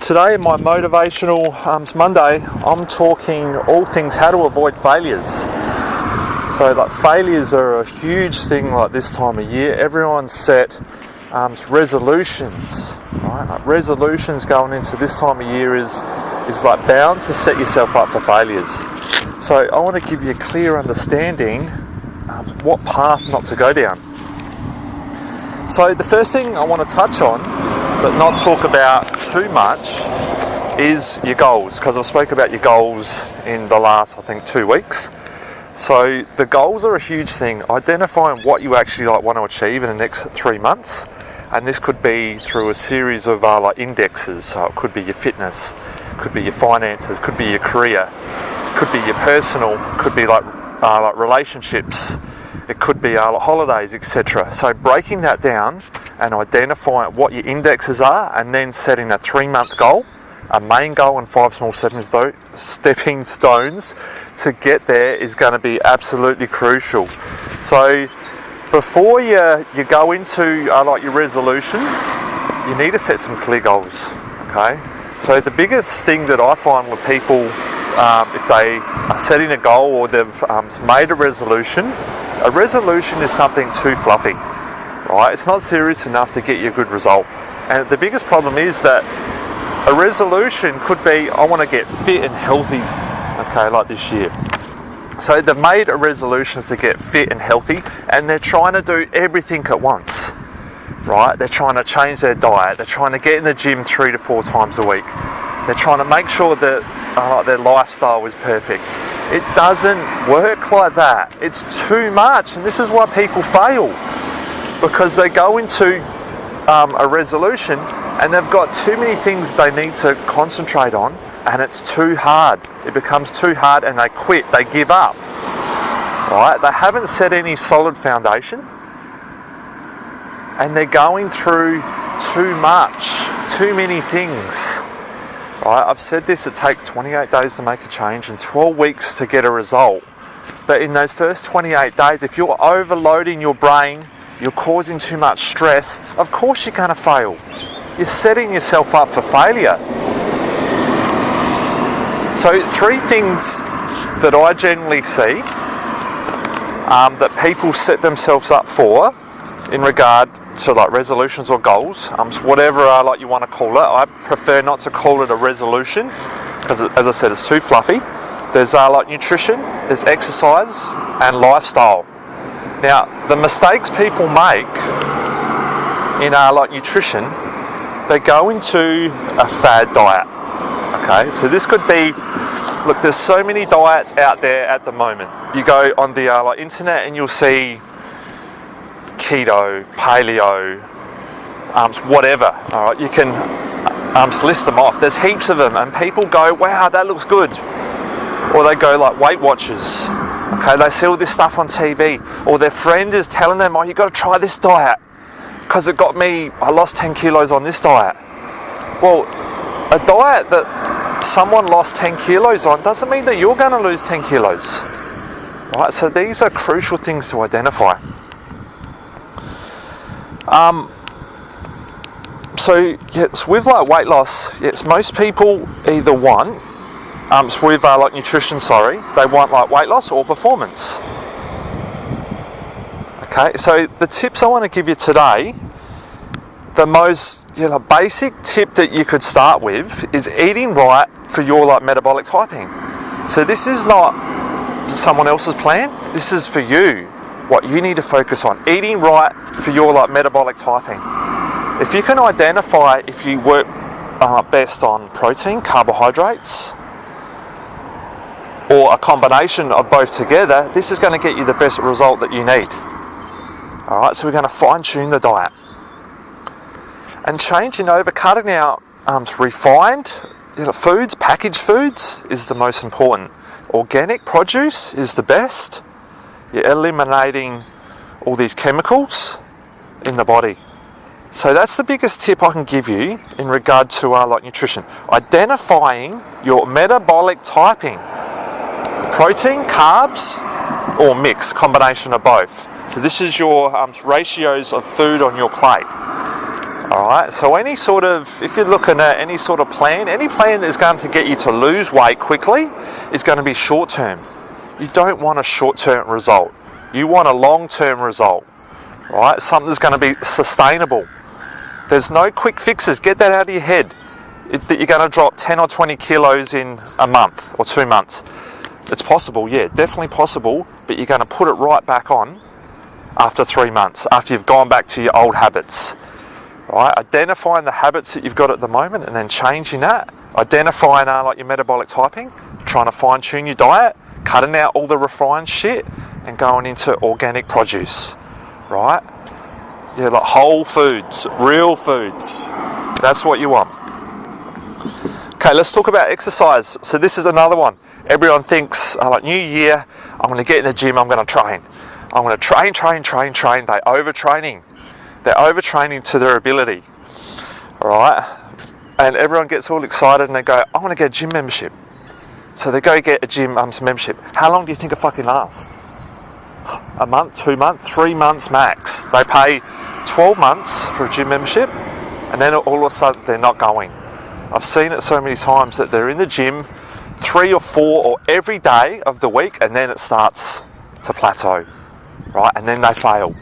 Today in my Motivational Monday, I'm talking all things how to avoid failures. So like failures are a huge thing like this time of year. Everyone's set resolutions, right? Like resolutions going into this time of year is like bound to set yourself up for failures. So I want to give you a clear understanding what path not to go down. So the first thing I want to touch on, but not talk about too much, is your goals, because I've spoke about your goals in the last, I think, 2 weeks. So the goals are a huge thing. Identifying what you actually want to achieve in the next 3 months, and this could be through a series of indexes. So it could be your fitness, could be your finances, could be your career, could be your personal, could be like relationships, it could be holidays, etc. So breaking that down and identifying what your indexes are, and then setting a 3-month goal, a main goal, and 5 small stepping stones to get there is going to be absolutely crucial. So before you go into your resolutions, you need to set some clear goals. Okay. So the biggest thing that I find with people, if they are setting a goal or they've made a resolution is something too fluffy, right? It's not serious enough to get you a good result. And the biggest problem is that a resolution could be, I want to get fit and healthy, okay, like this year. So they've made a resolution to get fit and healthy, and they're trying to do everything at once, right? They're trying to change their diet, they're trying to get in the gym 3 to 4 times a week. They're trying to make sure that their lifestyle is perfect. It doesn't work like that. It's too much, and this is why people fail, because they go into a resolution and they've got too many things they need to concentrate on, and it's too hard. It becomes too hard and they quit, they give up. Right? They haven't set any solid foundation, and they're going through too much, too many things. Right? I've said this, it takes 28 days to make a change and 12 weeks to get a result. But in those first 28 days, if you're overloading your brain, you're causing too much stress, of course you're going to fail. You're setting yourself up for failure. So 3 things that I generally see that people set themselves up for in regard to resolutions or goals, whatever you want to call it. I prefer not to call it a resolution, because as I said, it's too fluffy. There's nutrition, there's exercise, and lifestyle. Now, the mistakes people make in nutrition, they go into a fad diet. Okay, so this could be, look, there's so many diets out there at the moment. You go on the internet and you'll see keto, paleo, whatever. All right, you can list them off. There's heaps of them, and people go, "Wow, that looks good," or they go Weight Watchers. Okay, they see all this stuff on TV, or their friend is telling them, "Oh, you got to try this diet because it got me. I lost 10 kilos on this diet." Well, a diet that someone lost 10 kilos on doesn't mean that you're going to lose 10 kilos. Right? So these are crucial things to identify. So yes, with weight loss, yes, most people either want with nutrition, they want weight loss or performance. Okay, so the tips I want to give you today, the most basic tip that you could start with is eating right for your metabolic typing. So this is not someone else's plan, this is for you. What you need to focus on, eating right for your metabolic typing. If you can identify if you work best on protein, carbohydrates, or a combination of both together, this is going to get you the best result that you need. Alright, so we're going to fine-tune the diet. And changing over, cutting out refined foods, packaged foods is the most important. Organic produce is the best. You're eliminating all these chemicals in the body. So that's the biggest tip I can give you in regard to nutrition. Identifying your metabolic typing. Protein, carbs, or mix, combination of both. So this is your ratios of food on your plate. Alright, so if you're looking at any sort of plan, any plan that's going to get you to lose weight quickly is going to be short term. You don't want a short term result. You want a long term result. Right? Something that's going to be sustainable. There's no quick fixes. Get that out of your head. That you're going to drop 10 or 20 kilos in a month or 2 months. It's possible, yeah, definitely possible, but you're going to put it right back on after 3 months, after you've gone back to your old habits. Right? Identifying the habits that you've got at the moment and then changing that. Identifying like your metabolic typing, trying to fine tune your diet, cutting out all the refined shit and going into organic produce. Right? Yeah, like whole foods, real foods. That's what you want. Okay, let's talk about exercise. So this is another one. Everyone thinks, like, new year, I'm going to get in the gym, I'm going to train. I'm going to train. They're overtraining. They're overtraining to their ability. Alright? And everyone gets all excited and they go, I want to get a gym membership. So they go get a gym membership. How long do you think it fucking lasts? A month, 2 months, 3 months max. They pay 12 months for a gym membership and then all of a sudden they're not going. I've seen it so many times that they're in the gym 3 or 4 or every day of the week and then it starts to plateau, right? And then they fail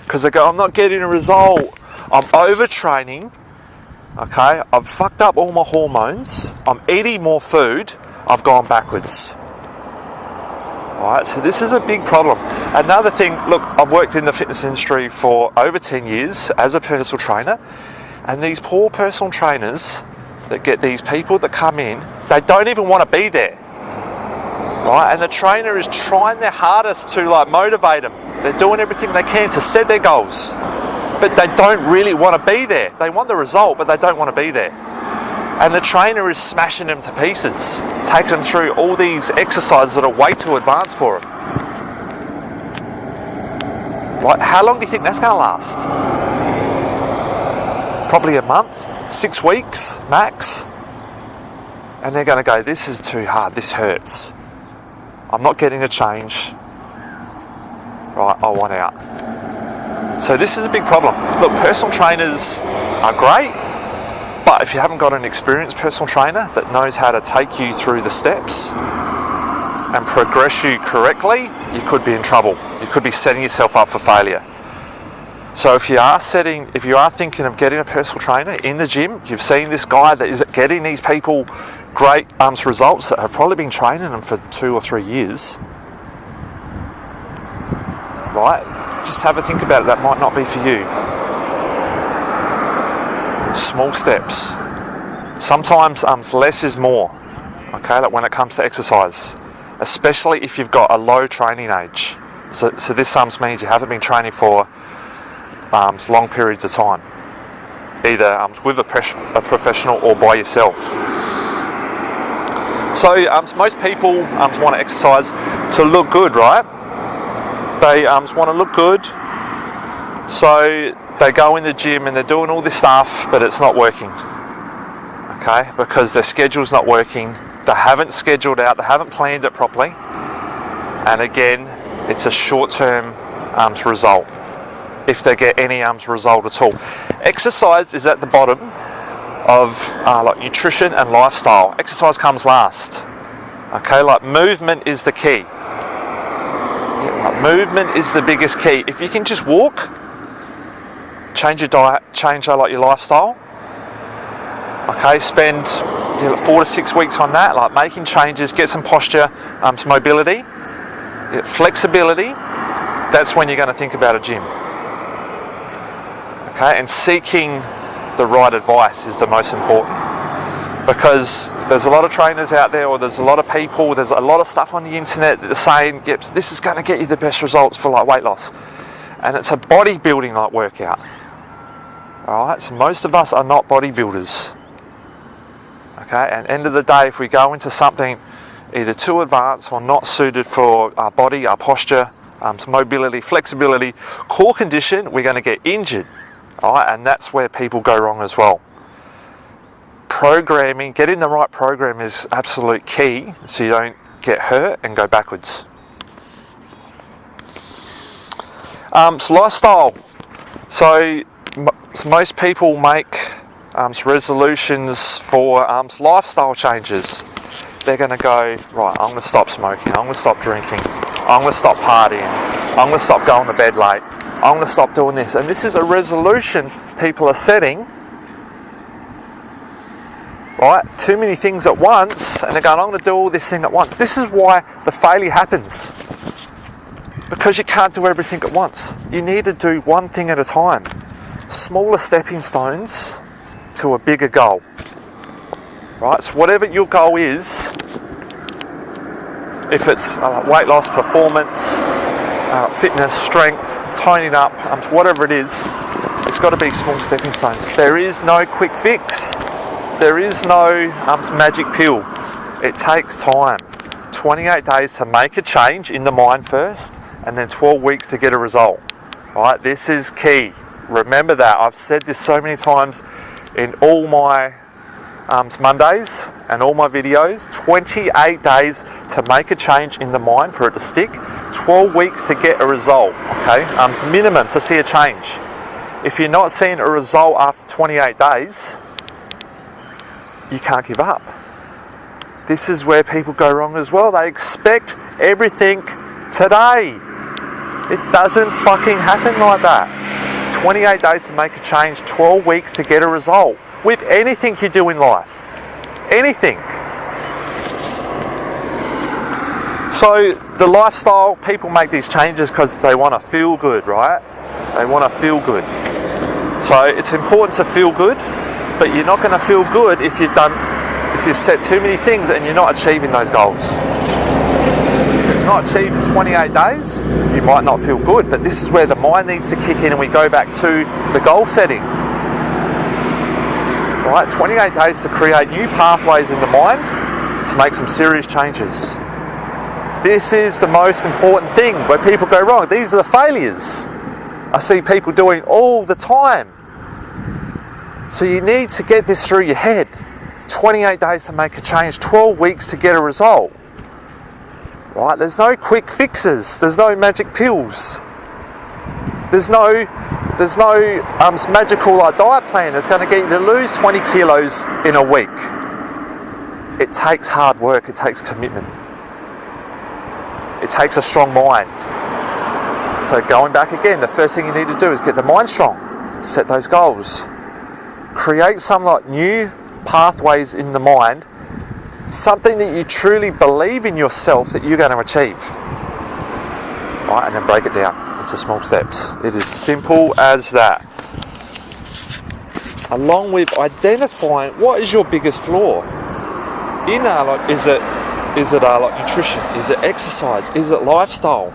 because they go, I'm not getting a result. I'm overtraining, okay? I've fucked up all my hormones. I'm eating more food. I've gone backwards. Alright, so this is a big problem. Another thing, look, I've worked in the fitness industry for over 10 years as a personal trainer, and these poor personal trainers that get these people that come in, they don't even want to be there. Right? And the trainer is trying their hardest to like motivate them. They're doing everything they can to set their goals. But they don't really want to be there. They want the result, but they don't want to be there. And the trainer is smashing them to pieces, taking them through all these exercises that are way too advanced for them. Right? How long do you think that's going to last? Probably a month, 6 weeks max. And they're going to go, this is too hard, this hurts. I'm not getting a change. Right, I want out. So this is a big problem. Look, personal trainers are great, but if you haven't got an experienced personal trainer that knows how to take you through the steps and progress you correctly, you could be in trouble. You could be setting yourself up for failure. So if you are thinking of getting a personal trainer in the gym, you've seen this guy that is getting these people great results that have probably been training them for 2 or 3 years, right? Just have a think about it. That might not be for you. Small steps. Sometimes less is more, okay, like when it comes to exercise, especially if you've got a low training age. So this means you haven't been training for long periods of time, either with a professional or by yourself. So most people want to exercise to look good, right? They want to look good, so they go in the gym and they're doing all this stuff, but it's not working, okay? Because their schedule's not working, they haven't scheduled out, they haven't planned it properly, and again, it's a short-term result, if they get any result at all. Exercise is at the bottom of like nutrition and lifestyle. Exercise comes last, okay? Like movement is the key. Movement is the biggest key. If you can just walk, change your diet, change like your lifestyle, okay, spend 4 to 6 weeks on that, like making changes, get some posture, some mobility, flexibility, that's when you're going to think about a gym. Okay, and seeking the right advice is the most important, because there's a lot of trainers out there, or there's a lot of people, there's a lot of stuff on the internet that are saying, yep, this is going to get you the best results for like weight loss, and it's a bodybuilding like workout. Alright, so most of us are not bodybuilders. Okay, and end of the day, if we go into something either too advanced or not suited for our body, our posture, mobility, flexibility, core condition, we're going to get injured. Alright, and that's where people go wrong as well. Programming, getting the right program is absolute key, so you don't get hurt and go backwards. So lifestyle. So most people make resolutions for lifestyle changes. They're going to go, right, I'm going to stop smoking, I'm going to stop drinking, I'm going to stop partying, I'm going to stop going to bed late, I'm going to stop doing this. And this is a resolution people are setting, right? Too many things at once, and they're going, I'm going to do all this thing at once. This is why the failure happens. Because you can't do everything at once. You need to do one thing at a time. Smaller stepping stones to a bigger goal. Right, so whatever your goal is, if it's weight loss, performance, fitness, strength, toning up, whatever it is, it's got to be small stepping stones. There is no quick fix. There is no magic pill. It takes time. 28 days to make a change in the mind first, and then 12 weeks to get a result. Right, this is key. Remember that. I've said this so many times in all my Mondays and all my videos. 28 days to make a change in the mind for it to stick. 12 weeks to get a result. Okay, minimum to see a change. If you're not seeing a result after 28 days, you can't give up. This is where people go wrong as well. They expect everything today. It doesn't fucking happen like that. 28 days to make a change, 12 weeks to get a result. With anything you do in life. Anything. So the lifestyle, people make these changes because they want to feel good, right? They want to feel good. So it's important to feel good, but you're not going to feel good if you've set too many things and you're not achieving those goals. If it's not achieved in 28 days, you might not feel good, but this is where the mind needs to kick in and we go back to the goal setting. Right, 28 days to create new pathways in the mind to make some serious changes. This is the most important thing where people go wrong. These are the failures I see people doing all the time. So you need to get this through your head. 28 days to make a change, 12 weeks to get a result. Right, there's no quick fixes, there's no magic pills. There's no magical diet plan that's going to get you to lose 20 kilos in a week. It takes hard work, it takes commitment. It takes a strong mind. So going back again, the first thing you need to do is get the mind strong. Set those goals. Create some new pathways in the mind. Something that you truly believe in yourself that you're going to achieve. Right, and then break it down into small steps. It is simple as that. Along with identifying what is your biggest flaw. Is it nutrition? Is it exercise? Is it lifestyle?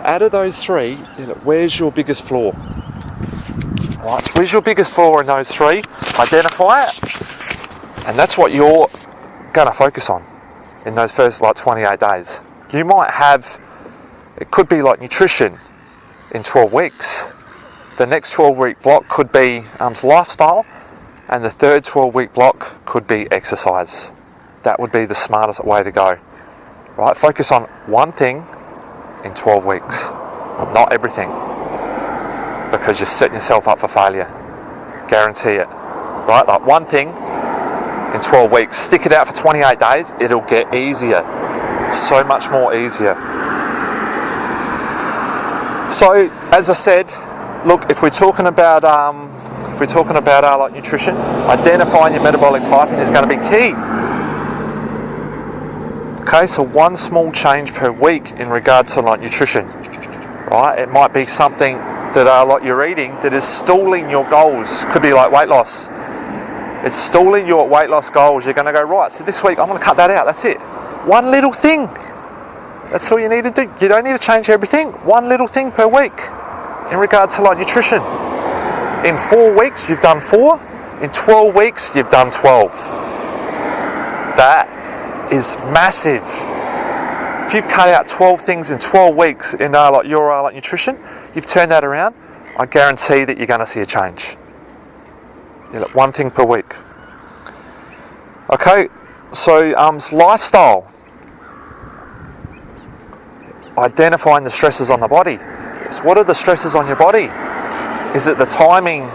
Out of those three, where's your biggest flaw? Right, so where's your biggest flaw in those three? Identify it, and that's what you're going to focus on in those first 28 days. You might have, it could be nutrition in 12 weeks. The next 12-week block could be lifestyle, and the third 12-week block could be exercise. That would be the smartest way to go. Right, focus on one thing in 12 weeks, not everything, because you're setting yourself up for failure. Guarantee it. Right, one thing in 12 weeks, stick it out for 28 days, it'll get easier. So much more easier. So, as I said, look, if we're talking about nutrition, identifying your metabolic typing is going to be key. Okay, so one small change per week in regard to nutrition. Right, it might be something that you're eating that is stalling your goals. Could be weight loss. It's stalling your weight loss goals. You're going to go, right, so this week I'm going to cut that out. That's it. One little thing. That's all you need to do. You don't need to change everything. One little thing per week in regard to nutrition. In 4 weeks, you've done 4. In 12 weeks, you've done 12. That is massive. If you've cut out 12 things in 12 weeks in your nutrition, you've turned that around, I guarantee that you're going to see a change. One thing per week. Okay, so lifestyle. Identifying the stresses on the body. So what are the stresses on your body? Is it the timing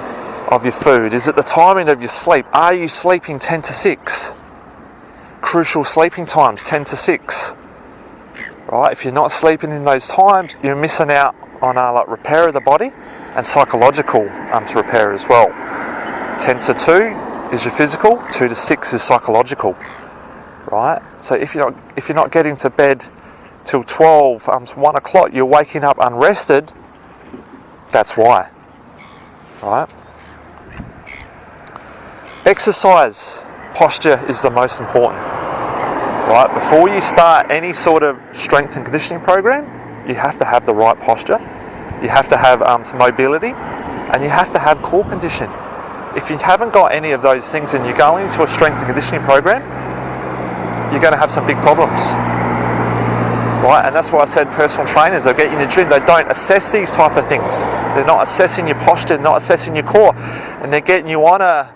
of your food? Is it the timing of your sleep? Are you sleeping 10 to 6? Crucial sleeping times, 10 to 6. Right? If you're not sleeping in those times, you're missing out on like repair of the body and psychological to repair as well. 10 to 2 is your physical, 2 to 6 is psychological. Right? So if you're not getting to bed till 12, 1 o'clock, you're waking up unrested, that's why. Right? Exercise, posture is the most important. Right? Before you start any sort of strength and conditioning program, you have to have the right posture, you have to have some mobility, and you have to have core condition. If you haven't got any of those things and you're going into a strength and conditioning program, you're going to have some big problems. Right? And that's why I said personal trainers, they'll get you in the gym, they don't assess these type of things. They're not assessing your posture, not assessing your core, and they're getting you on a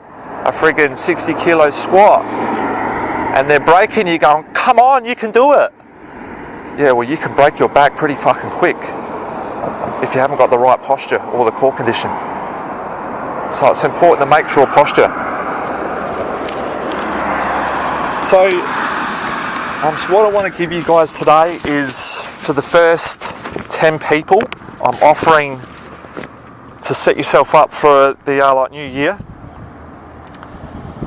friggin' 60 kilo squat, and they're breaking you going, come on, you can do it. Yeah, well, you can break your back pretty fucking quick if you haven't got the right posture or the core condition. So it's important to make sure posture. So what I want to give you guys today is, for the first 10 people, I'm offering to set yourself up for the new year,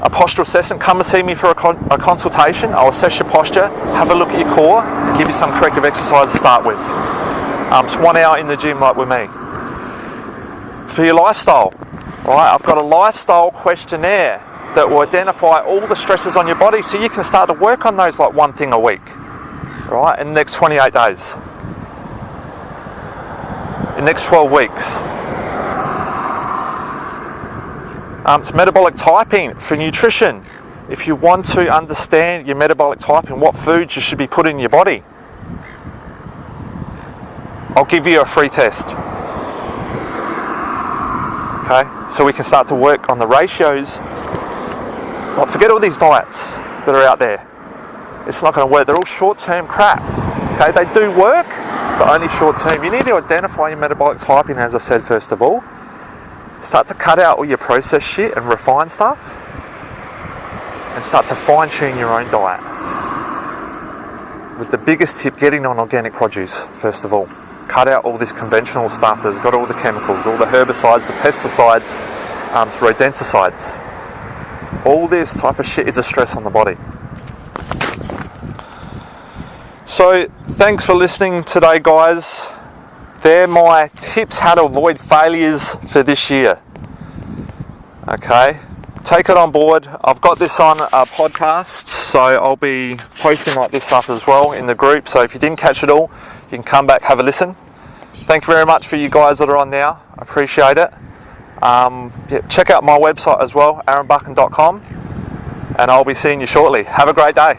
a postural assessment. Come and see me for a consultation. I'll assess your posture, have a look at your core, and give you some corrective exercise to start with. It's 1 hour in the gym, like with me. For your lifestyle, right? I've got a lifestyle questionnaire that will identify all the stresses on your body, so you can start to work on those, like one thing a week, right? In the next 28 days, in the next 12 weeks. It's metabolic typing for nutrition. If you want to understand your metabolic typing, what foods you should be putting in your body, I'll give you a free test. Okay, so we can start to work on the ratios. Like, forget all these diets that are out there. It's not going to work. They're all short-term crap. Okay, they do work, but only short-term. You need to identify your metabolic typing, as I said, first of all. Start to cut out all your processed shit and refine stuff, and start to fine-tune your own diet. With the biggest tip, getting on organic produce, first of all. Cut out all this conventional stuff that's got all the chemicals, all the herbicides, the pesticides, rodenticides. All this type of shit is a stress on the body. So, thanks for listening today, guys. They're my tips how to avoid failures for this year. Okay, take it on board. I've got this on a podcast, so I'll be posting like this stuff as well in the group. So if you didn't catch it all, you can come back, have a listen. Thank you very much for you guys that are on now. I appreciate it. Check out my website as well, aaronbuchan.com, and I'll be seeing you shortly. Have a great day.